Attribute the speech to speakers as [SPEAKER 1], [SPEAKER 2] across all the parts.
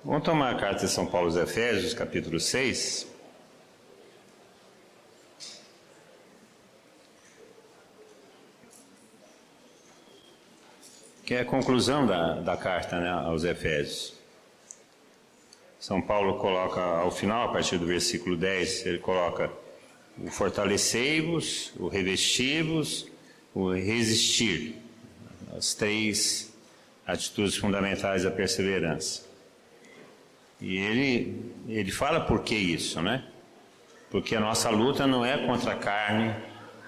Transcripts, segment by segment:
[SPEAKER 1] Vamos tomar a carta de São Paulo aos Efésios, capítulo 6. Que é a conclusão da carta, né, aos Efésios. São Paulo coloca ao final, a partir do versículo 10, ele coloca o fortalecei-vos, o revesti-vos, o resistir. As três atitudes fundamentais da perseverança. E ele fala por que isso, né? Porque a nossa luta não é contra a carne,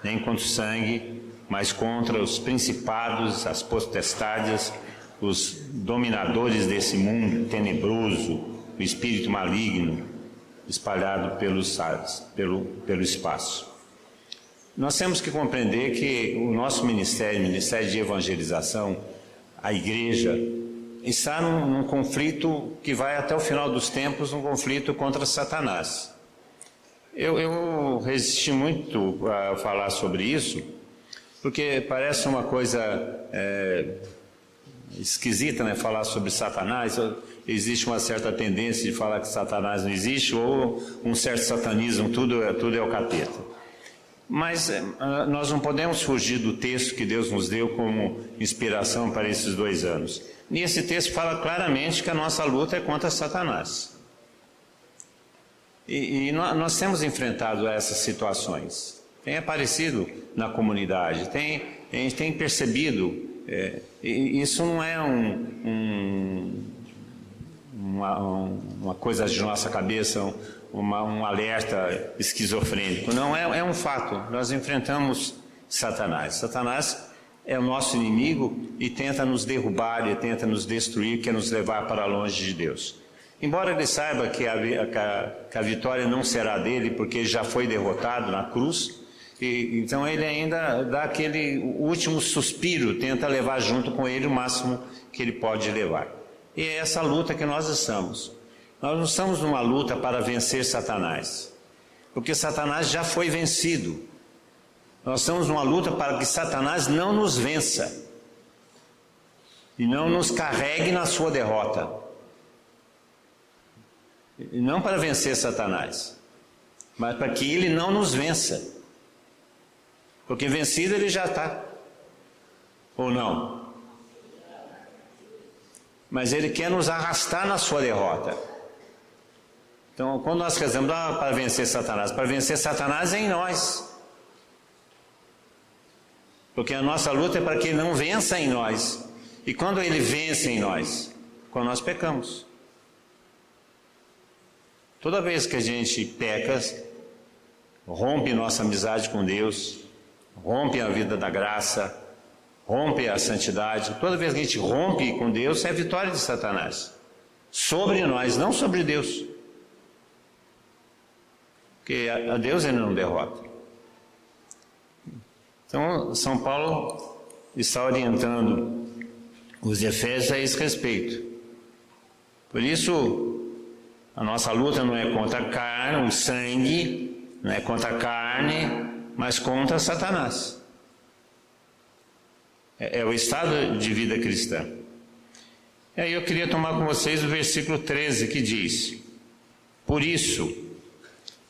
[SPEAKER 1] nem contra o sangue, mas contra os principados, as potestades, os dominadores desse mundo tenebroso, o espírito maligno espalhado pelo espaço. Nós temos que compreender que o nosso ministério de evangelização, a igreja, está num conflito que vai até o final dos tempos, um conflito contra Satanás. Eu resisti muito a falar sobre isso, porque parece uma coisa esquisita, né, falar sobre Satanás. Existe uma certa tendência de falar que Satanás não existe, ou um certo satanismo, tudo é o capeta. Mas nós não podemos fugir do texto que Deus nos deu como inspiração para esses 2 anos. E esse texto fala claramente que a nossa luta é contra Satanás. E nós temos enfrentado essas situações. Tem aparecido na comunidade, a gente tem percebido, isso não é uma coisa de nossa cabeça, um alerta esquizofrênico. Não, é um fato. Nós enfrentamos Satanás. Satanás é o nosso inimigo e tenta nos derrubar, e tenta nos destruir, quer nos levar para longe de Deus. Embora ele saiba que a vitória não será dele, porque ele já foi derrotado na cruz, então ele ainda dá aquele último suspiro, tenta levar junto com ele o máximo que ele pode levar. E é essa luta que nós estamos. Nós não estamos numa luta para vencer Satanás, porque Satanás já foi vencido. Nós estamos numa luta para que Satanás não nos vença e não nos carregue na sua derrota. E não para vencer Satanás, mas para que ele não nos vença. Porque vencido ele já está, ou não? Mas ele quer nos arrastar na sua derrota. Então, quando nós rezamos para vencer Satanás é em nós. Porque a nossa luta é para que ele não vença em nós. E quando ele vence em nós? Quando nós pecamos. Toda vez que a gente peca, rompe nossa amizade com Deus, rompe a vida da graça, rompe a santidade. Toda vez que a gente rompe com Deus, é a vitória de Satanás. Sobre nós, não sobre Deus. Porque a Deus ele não derrota. Então, São Paulo está orientando os Efésios a esse respeito. Por isso, a nossa luta não é contra a carne, o sangue, não é contra a carne, mas contra Satanás. É o estado de vida cristã. E aí eu queria tomar com vocês o versículo 13 que diz: por isso,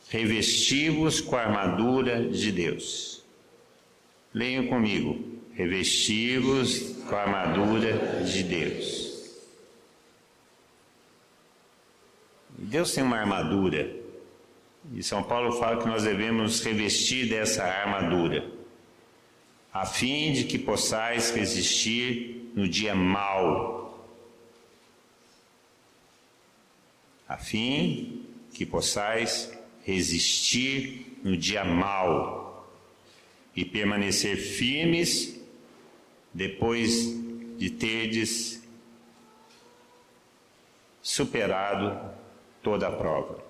[SPEAKER 1] revesti-vos com a armadura de Deus. Leiam comigo. Revesti-vos com a armadura de Deus. Deus tem uma armadura. E São Paulo fala que nós devemos revestir dessa armadura, a fim de que possais resistir no dia mau. A fim que possais resistir no dia mau e permanecer firmes depois de terdes superado toda a prova.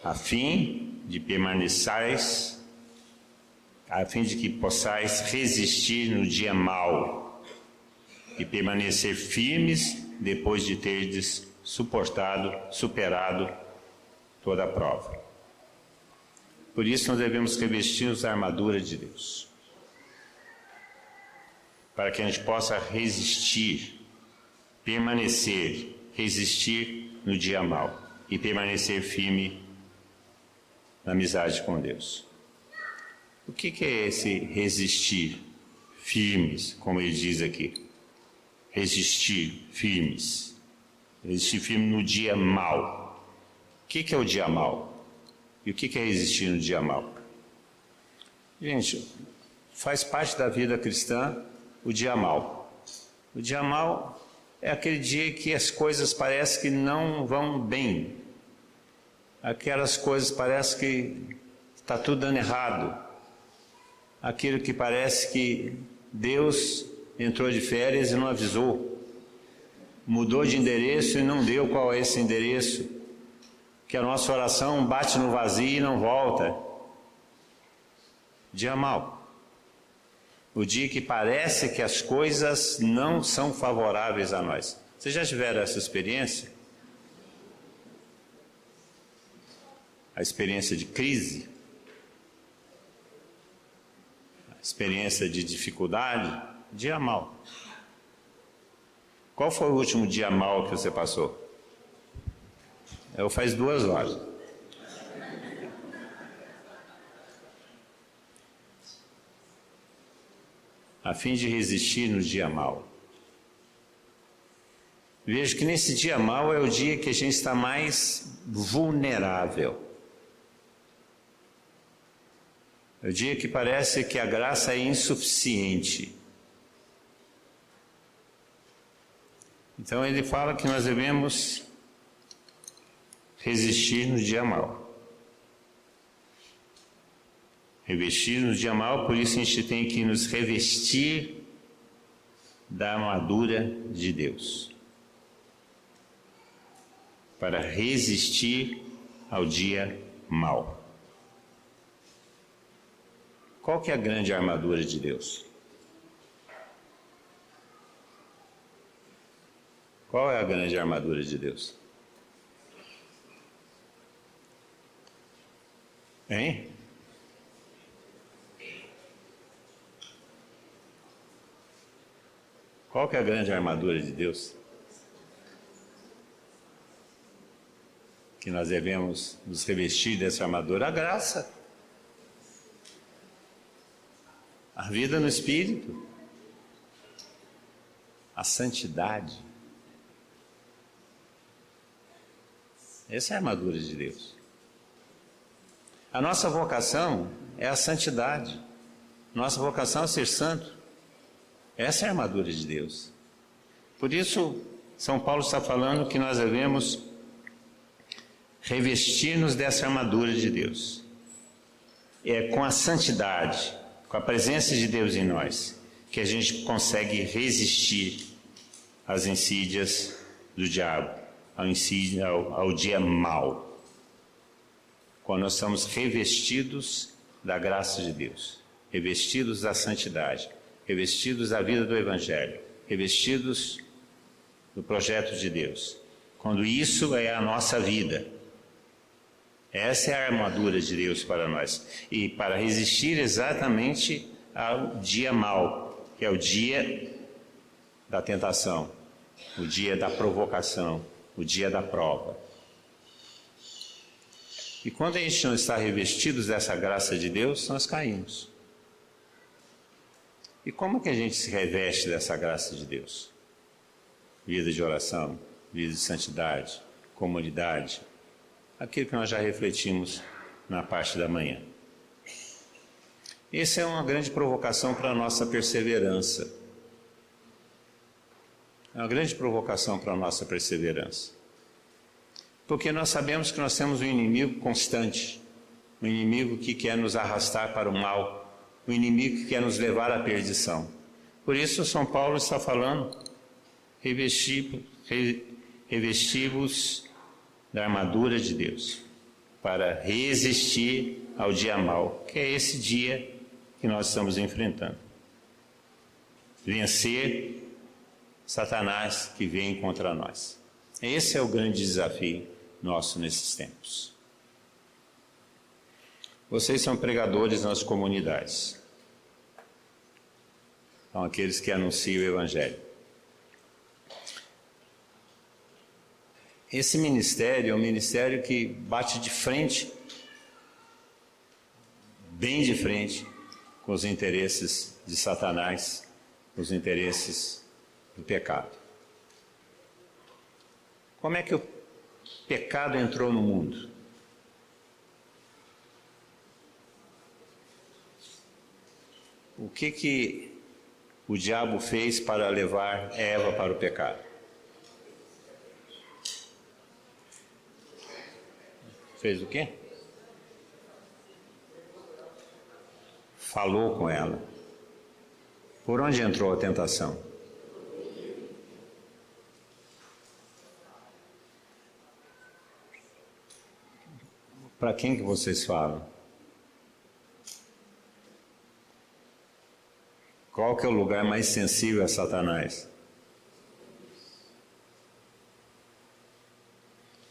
[SPEAKER 1] A fim de que possais resistir no dia mau e permanecer firmes depois de terdes superado toda a prova. Por isso nós devemos revestir-nos da armadura de Deus, para que a gente possa resistir permanecer, resistir no dia mau e permanecer firme na amizade com Deus. O que é esse resistir firmes, como ele diz aqui? Resistir firmes. Resistir firme no dia mau. O que é o dia mau? E o que é resistir no dia mau? Gente, faz parte da vida cristã o dia mau. O dia mau é aquele dia que as coisas parecem que não vão bem. Aquelas coisas parecem que está tudo dando errado. Aquilo que parece que Deus entrou de férias e não avisou. Mudou de endereço e não deu qual é esse endereço. Que a nossa oração bate no vazio e não volta. Dia mau. O dia que parece que as coisas não são favoráveis a nós. Vocês já tiveram essa experiência? A experiência de crise? A experiência de dificuldade? Dia mau. Qual foi o último dia mau que você passou? Faz 2 horas. A fim de resistir no dia mau. Vejo que nesse dia mau é o dia que a gente está mais vulnerável. É o dia que parece que a graça é insuficiente. Então ele fala que nós devemos resistir no dia mau. Revestir no dia mau, por isso a gente tem que nos revestir da armadura de Deus. Para resistir ao dia mau. Qual que é a grande armadura de Deus? Qual é a grande armadura de Deus? Hein? Qual que é a grande armadura de Deus? Que nós devemos nos revestir dessa armadura? A graça. A vida no Espírito. A santidade. Essa é a armadura de Deus. A nossa vocação é a santidade. Nossa vocação é ser santo. Essa é a armadura de Deus. Por isso, São Paulo está falando que nós devemos revestir-nos dessa armadura de Deus. É com a santidade, com a presença de Deus em nós, que a gente consegue resistir às insídias do diabo, ao dia mau. Quando nós estamos revestidos da graça de Deus, revestidos da santidade, revestidos da vida do Evangelho, revestidos do projeto de Deus. Quando isso é a nossa vida, essa é a armadura de Deus para nós. E para resistir exatamente ao dia mau, que é o dia da tentação, o dia da provocação, o dia da prova. E quando a gente não está revestidos dessa graça de Deus, nós caímos. E como que a gente se reveste dessa graça de Deus? Vida de oração, vida de santidade, comunidade, aquilo que nós já refletimos na parte da manhã. Essa é uma grande provocação para a nossa perseverança. É uma grande provocação para a nossa perseverança. Porque nós sabemos que nós temos um inimigo constante, um inimigo que quer nos arrastar para o mal, um inimigo que quer nos levar à perdição. Por isso São Paulo está falando, revesti-vos da armadura de Deus, para resistir ao dia mau, que é esse dia que nós estamos enfrentando. Vencer Satanás que vem contra nós. Esse é o grande desafio nosso nesses tempos. Vocês são pregadores nas comunidades. São aqueles que anunciam o Evangelho. esse ministério é um ministério que bate de frente, bem de frente, com os interesses de Satanás, com os interesses do pecado. Como é que o pecado entrou no mundo? O que o diabo fez para levar Eva para o pecado? Fez o quê? Falou com ela. Por onde entrou a tentação? Para quem que vocês falam? Qual que é o lugar mais sensível a Satanás?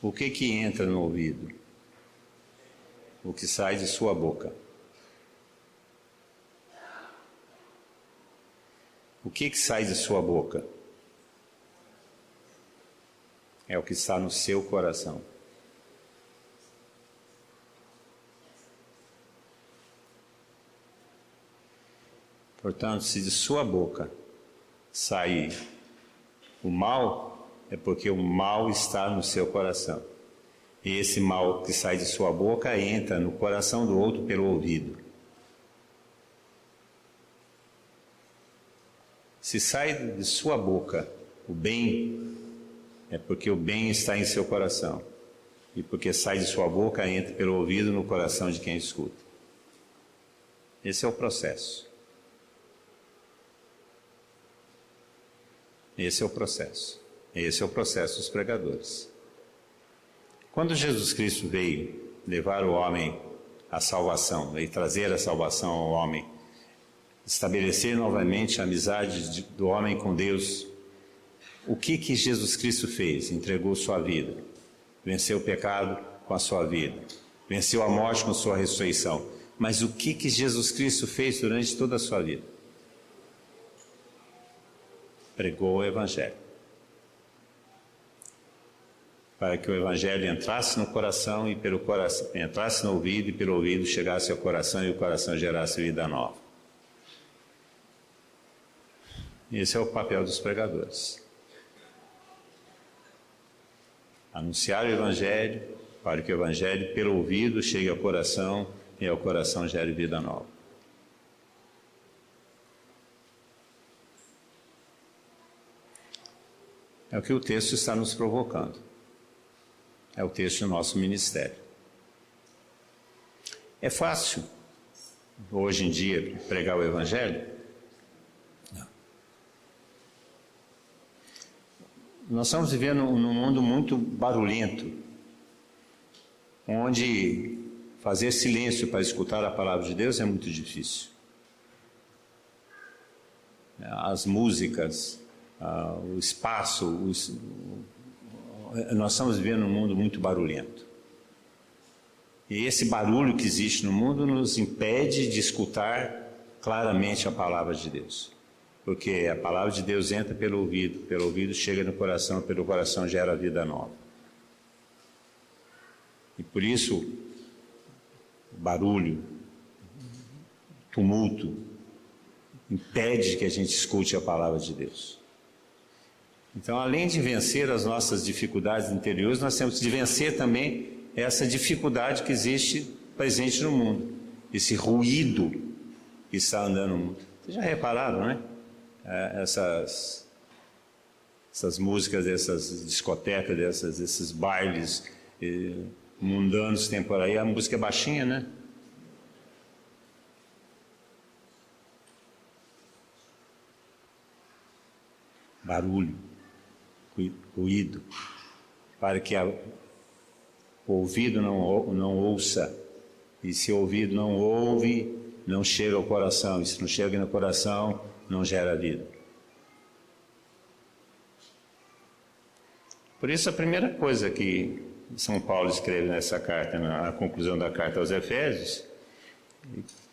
[SPEAKER 1] O que entra no ouvido? O que sai de sua boca. O que sai de sua boca? É o que está no seu coração. Portanto, se de sua boca sair o mal, é porque o mal está no seu coração. E esse mal que sai de sua boca entra no coração do outro pelo ouvido. Se sai de sua boca o bem, é porque o bem está em seu coração. E porque sai de sua boca, entra pelo ouvido no coração de quem escuta. Esse é o processo. Esse é o processo. Esse é o processo dos pregadores. Quando Jesus Cristo veio levar o homem à salvação, e trazer a salvação ao homem, estabelecer novamente a amizade do homem com Deus, o que Jesus Cristo fez? Entregou sua vida, venceu o pecado com a sua vida, venceu a morte com sua ressurreição. Mas o que Jesus Cristo fez durante toda a sua vida? Pregou o Evangelho. Para que o Evangelho entrasse no coração e pelo coração, entrasse no ouvido e pelo ouvido chegasse ao coração e o coração gerasse vida nova. Esse é o papel dos pregadores. Anunciar o Evangelho, para que o Evangelho pelo ouvido chegue ao coração e ao coração gere vida nova. É o que o texto está nos provocando. É o texto do nosso ministério. É fácil, hoje em dia, pregar o Evangelho? Não. Nós estamos vivendo num mundo muito barulhento, onde fazer silêncio para escutar a palavra de Deus é muito difícil. As músicas, o espaço, nós estamos vivendo num mundo muito barulhento. E esse barulho que existe no mundo nos impede de escutar claramente a palavra de Deus. Porque a palavra de Deus entra pelo ouvido chega no coração, pelo coração gera vida nova. E por isso, barulho, tumulto, impede que a gente escute a palavra de Deus. Então, além de vencer as nossas dificuldades interiores, nós temos de vencer também essa dificuldade que existe presente no mundo, esse ruído que está andando no mundo. Vocês já repararam, né? Essas músicas, essas discotecas, esses bailes mundanos que tem por aí, a música é baixinha, né? Barulho, ruído, para que o ouvido não ouça, e se o ouvido não ouve, não chega ao coração, e se não chega no coração, não gera vida. Por isso, a primeira coisa que São Paulo escreve nessa carta, na conclusão da carta aos Efésios,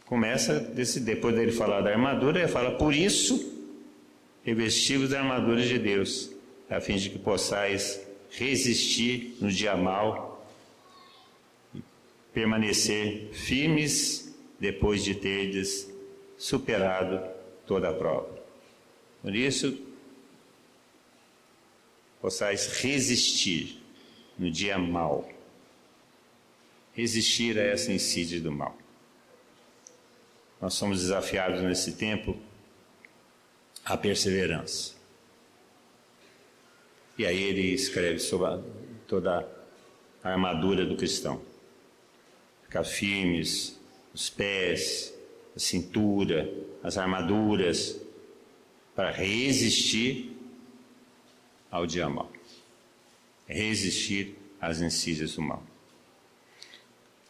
[SPEAKER 1] começa, depois dele falar da armadura, ele fala: por isso, revestivos da armadura de Deus, a fim de que possais resistir no dia mau, permanecer firmes depois de terdes superado toda a prova. Por isso, possais resistir no dia mau, resistir a essa insídia do mal. Nós somos desafiados nesse tempo à perseverança. E aí ele escreve sobre toda a armadura do cristão. Ficar firmes, os pés, a cintura, as armaduras, para resistir ao dia mau. Resistir às insídias do mal.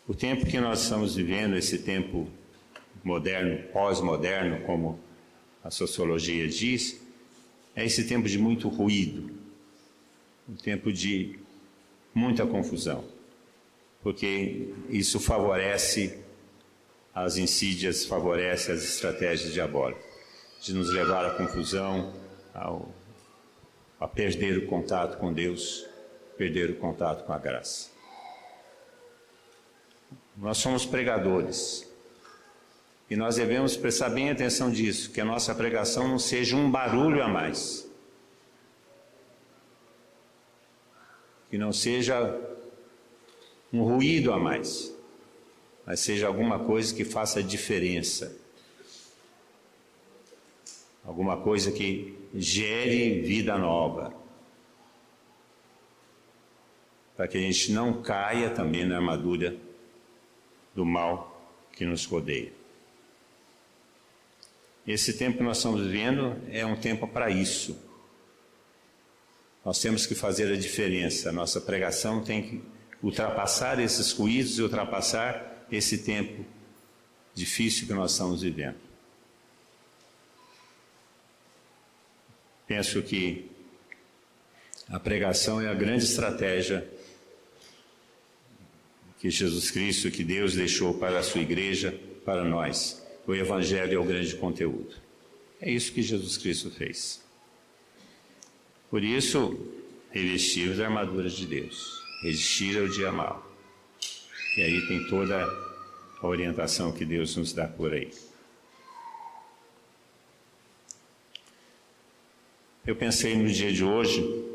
[SPEAKER 1] O tempo que nós estamos vivendo, esse tempo moderno, pós-moderno, como a sociologia diz, é esse tempo de muito ruído, um tempo de muita confusão, porque isso favorece as insídias, favorece as estratégias diabólicas, de nos levar à confusão, a perder o contato com Deus, perder o contato com a graça. Nós somos pregadores e nós devemos prestar bem atenção disso, que a nossa pregação não seja um barulho a mais, que não seja um ruído a mais, mas seja alguma coisa que faça diferença, alguma coisa que gere vida nova, para que a gente não caia também na armadura do mal que nos rodeia. Esse tempo que nós estamos vivendo é um tempo para isso. Nós temos que fazer a diferença. Nossa pregação tem que ultrapassar esses ruídos e ultrapassar esse tempo difícil que nós estamos vivendo. Penso que a pregação é a grande estratégia que Jesus Cristo, que Deus deixou para a sua igreja, para nós. O Evangelho é o grande conteúdo. É isso que Jesus Cristo fez. Por isso, revestir-vos da armadura de Deus, resistir ao dia mau. E aí tem toda a orientação que Deus nos dá por aí. Eu pensei no dia de hoje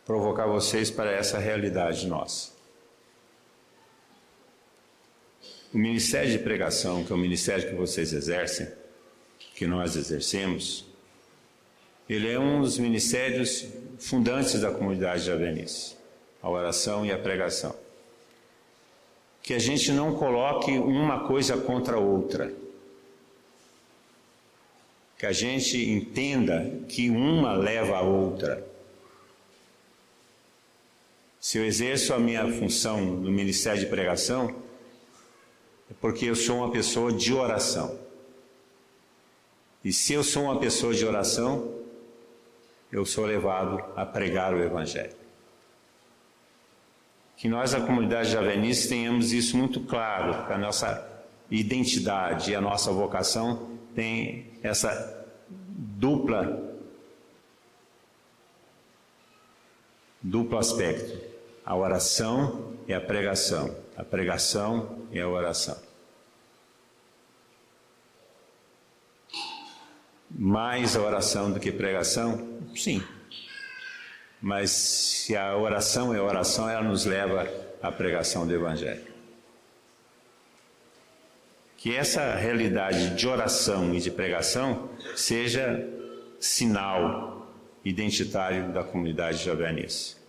[SPEAKER 1] provocar vocês para essa realidade nossa. O ministério de pregação, que é o ministério que vocês exercem, que nós exercemos, ele é um dos ministérios fundantes da comunidade de Javenice, a oração e a pregação. Que a gente não coloque uma coisa contra a outra. Que a gente entenda que uma leva a outra. Se eu exerço a minha função no ministério de pregação, é porque eu sou uma pessoa de oração. E se eu sou uma pessoa de oração, eu sou levado a pregar o Evangelho. Que nós, a comunidade de Javenice, tenhamos isso muito claro, que a nossa identidade e a nossa vocação tem essa duplo aspecto. A oração e a pregação e a oração. Mais a oração do que pregação? Sim. Mas se a oração é oração, ela nos leva à pregação do Evangelho. Que essa realidade de oração e de pregação seja sinal identitário da comunidade de Javenice.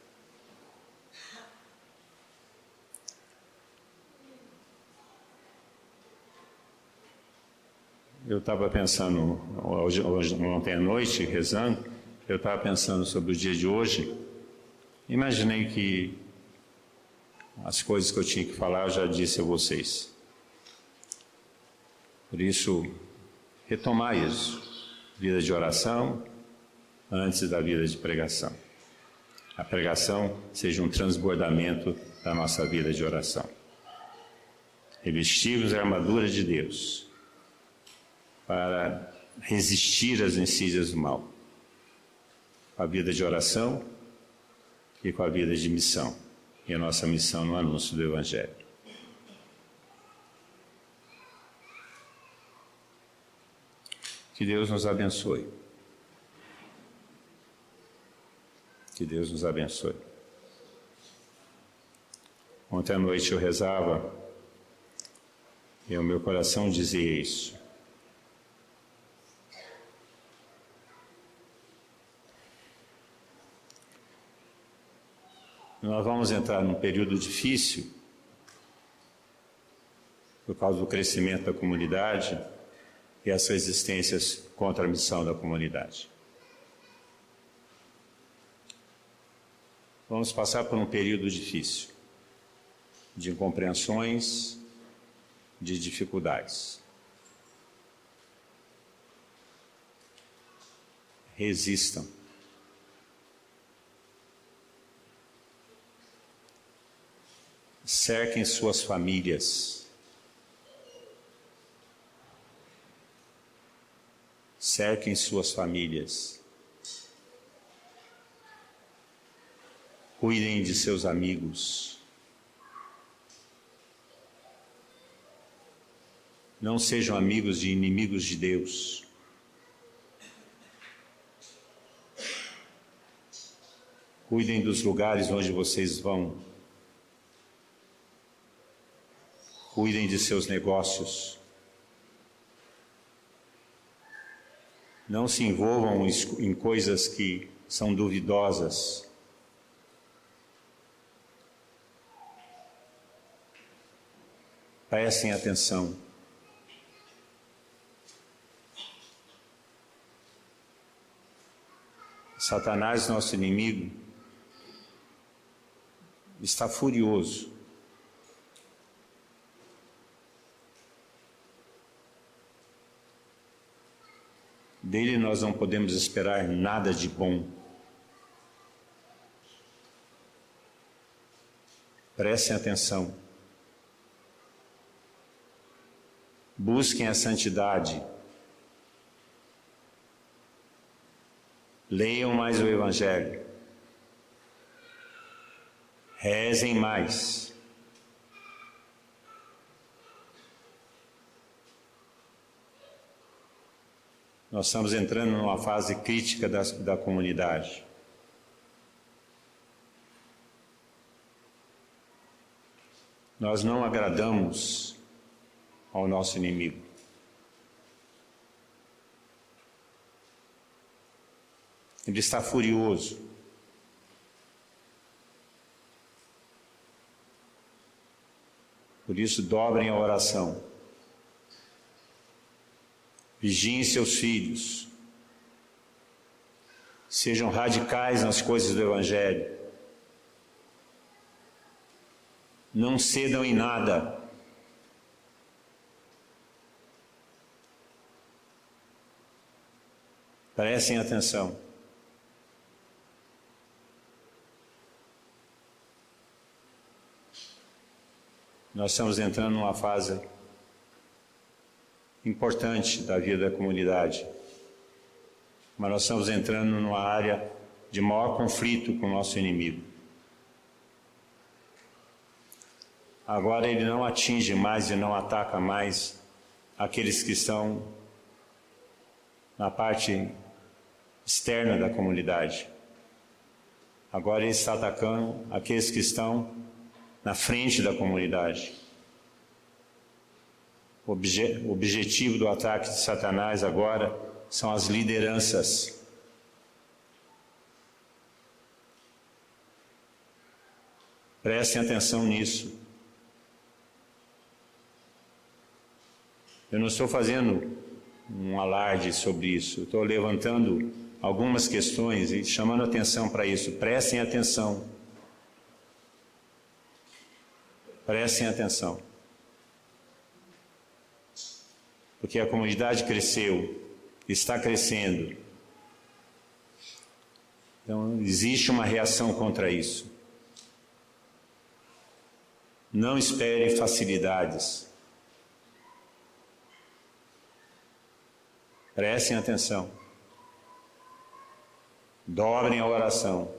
[SPEAKER 1] Eu estava pensando, ontem à noite, rezando, eu estava pensando sobre o dia de hoje, imaginei que as coisas que eu tinha que falar eu já disse a vocês. Por isso, retomar isso, vida de oração antes da vida de pregação. A pregação seja um transbordamento da nossa vida de oração. Revestir-vos a armadura de Deus, para resistir às insídias do mal. A vida de oração e com a vida de missão, e a nossa missão no anúncio do Evangelho. Que Deus nos abençoe. Que Deus nos abençoe. Ontem à noite eu rezava e o meu coração dizia isso. Nós vamos entrar num período difícil por causa do crescimento da comunidade e as resistências contra a missão da comunidade. Vamos passar por um período difícil, de incompreensões, de dificuldades. Resistam. Cerquem suas famílias. Cerquem suas famílias. Cuidem de seus amigos. Não sejam amigos de inimigos de Deus. Cuidem dos lugares onde vocês vão. Cuidem de seus negócios. Não se envolvam em coisas que são duvidosas. Prestem atenção. Satanás, nosso inimigo, está furioso. Dele nós não podemos esperar nada de bom. Prestem atenção. Busquem a santidade. Leiam mais o Evangelho. Rezem mais. Nós estamos entrando numa fase crítica da comunidade. Nós não agradamos ao nosso inimigo. Ele está furioso. Por isso, dobrem a oração. Vigiem seus filhos. Sejam radicais nas coisas do Evangelho. Não cedam em nada. Prestem atenção. Nós estamos entrando numa fase importante da vida da comunidade, mas nós estamos entrando numa área de maior conflito com o nosso inimigo. Agora ele não atinge mais e não ataca mais aqueles que estão na parte externa da comunidade. Agora ele está atacando aqueles que estão na frente da comunidade. O objetivo do ataque de Satanás agora são as lideranças. Prestem atenção nisso. Eu não estou fazendo um alarde sobre isso, eu estou levantando algumas questões e chamando atenção para isso. Prestem atenção. Prestem atenção. Porque a comunidade cresceu, está crescendo. Então, existe uma reação contra isso. Não espere facilidades. Prestem atenção. Dobrem a oração.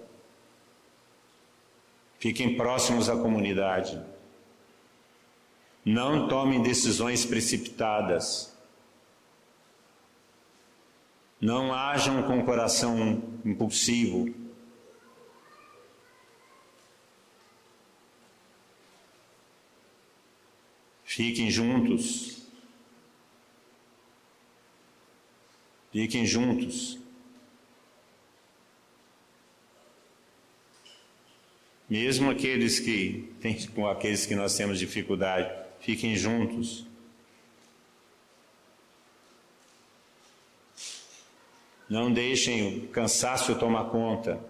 [SPEAKER 1] Fiquem próximos à comunidade. Não tomem decisões precipitadas. Não ajam com o coração impulsivo. Fiquem juntos. Fiquem juntos. Mesmo aqueles com aqueles que nós temos dificuldade, fiquem juntos. Não deixem o cansaço tomar conta.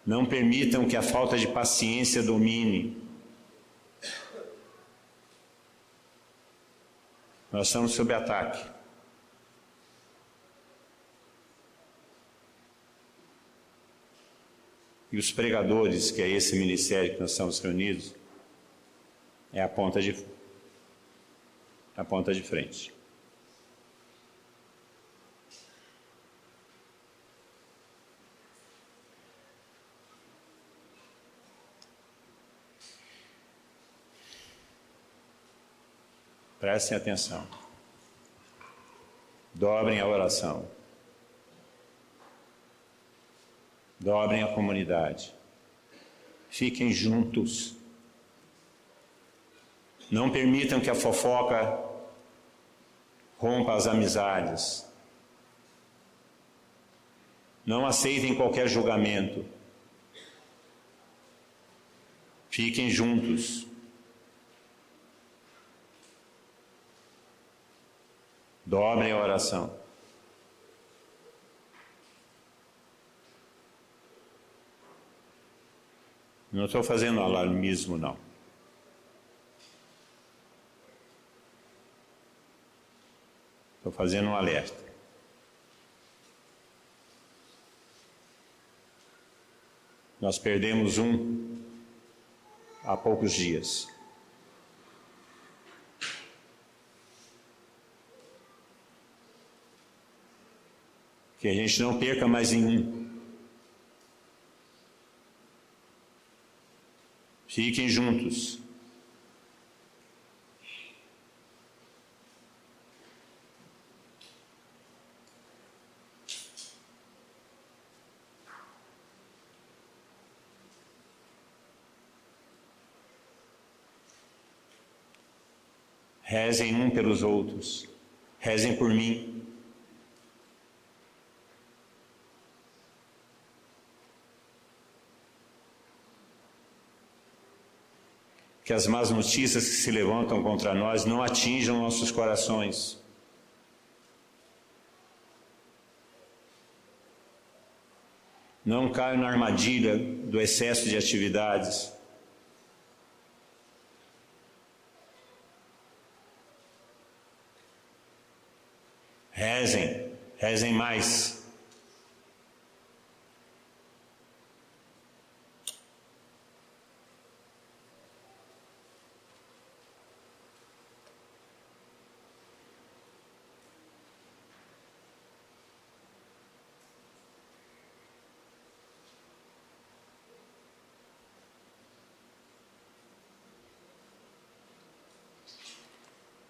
[SPEAKER 1] Não permitam que a falta de paciência domine. Nós estamos sob ataque. E os pregadores, que é esse ministério que nós estamos reunidos, é a ponta de frente. Prestem atenção. Dobrem a oração. Dobrem a comunidade. Fiquem juntos. Não permitam que a fofoca rompa as amizades. Não aceitem qualquer julgamento. Fiquem juntos. Dobrem a oração. Não estou fazendo alarmismo, não. Estou fazendo um alerta. Nós perdemos um há poucos dias. Que a gente não perca mais nenhum. Fiquem juntos. Rezem um pelos outros. Rezem por mim. Que as más notícias que se levantam contra nós não atinjam nossos corações. Não caiam na armadilha do excesso de atividades. Rezem, rezem mais.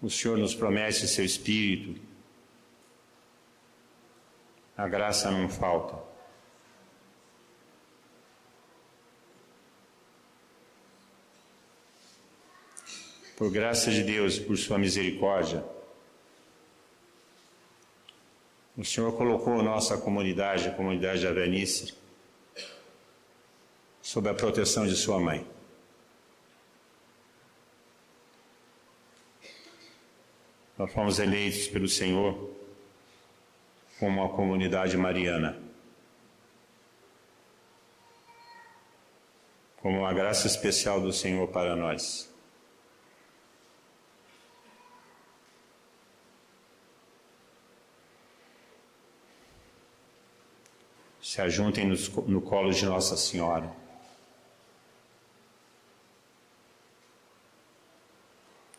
[SPEAKER 1] O Senhor nos promete seu Espírito. A graça não falta. Por graça de Deus e por sua misericórdia, o Senhor colocou nossa comunidade, a comunidade de Avenice, sob a proteção de sua mãe. Nós fomos eleitos pelo Senhor como uma comunidade mariana, como uma graça especial do Senhor para nós. Se ajuntem no colo de Nossa Senhora.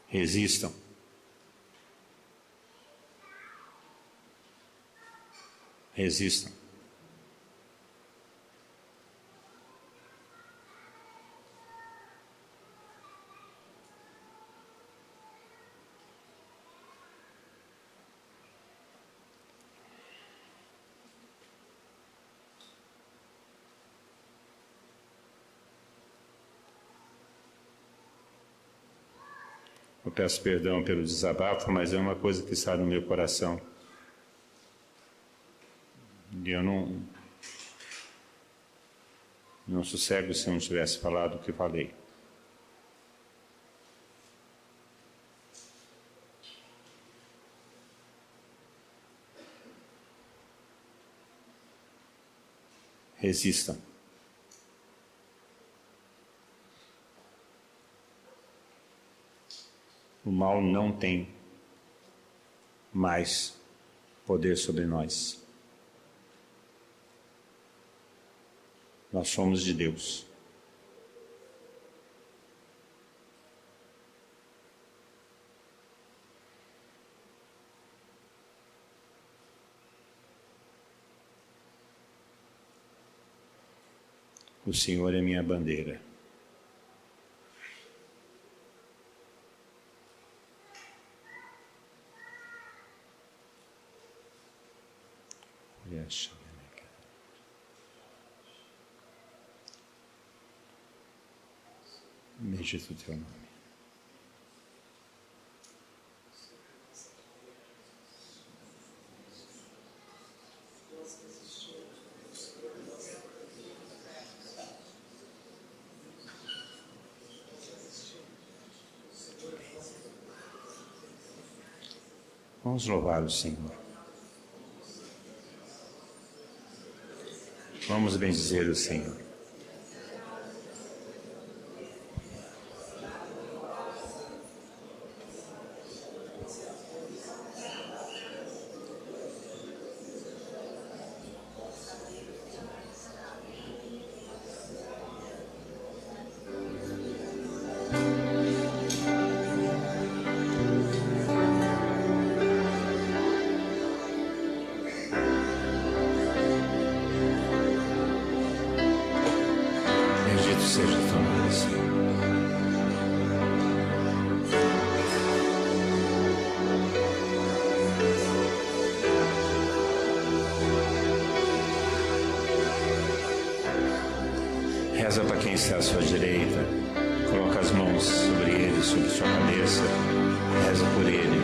[SPEAKER 1] Resistam. Resistam. Eu peço perdão pelo desabafo, mas é uma coisa que está no meu coração. E eu não sossego se eu não tivesse falado o que falei. Resistam. O mal não tem mais poder sobre nós. Nós somos de Deus. O Senhor é minha bandeira. Bendito o teu nome. Vamos louvar o Senhor. Vamos bendizer o Senhor. Bendito seja o teu nome, Senhor. Reza para quem está à sua direita, coloca as mãos sobre ele, sobre sua cabeça, reza por ele.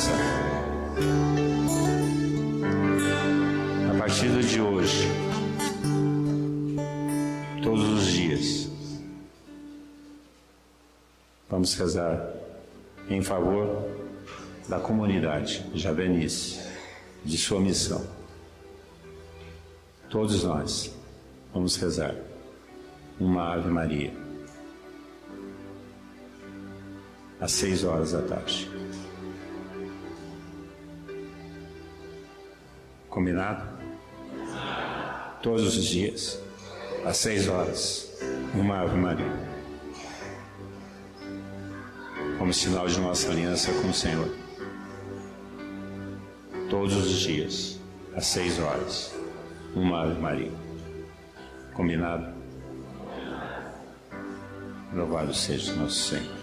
[SPEAKER 1] aliança. A partir de hoje, todos os dias, vamos rezar em favor da comunidade javenice, de sua missão. Todos nós vamos rezar uma Ave Maria às 6 horas da tarde. Combinado? Todos os dias, às 6 horas, uma Ave Maria, como sinal de nossa aliança com o Senhor. Todos os dias, às 6 horas, uma Ave Maria. Combinado? Louvado seja nosso Senhor.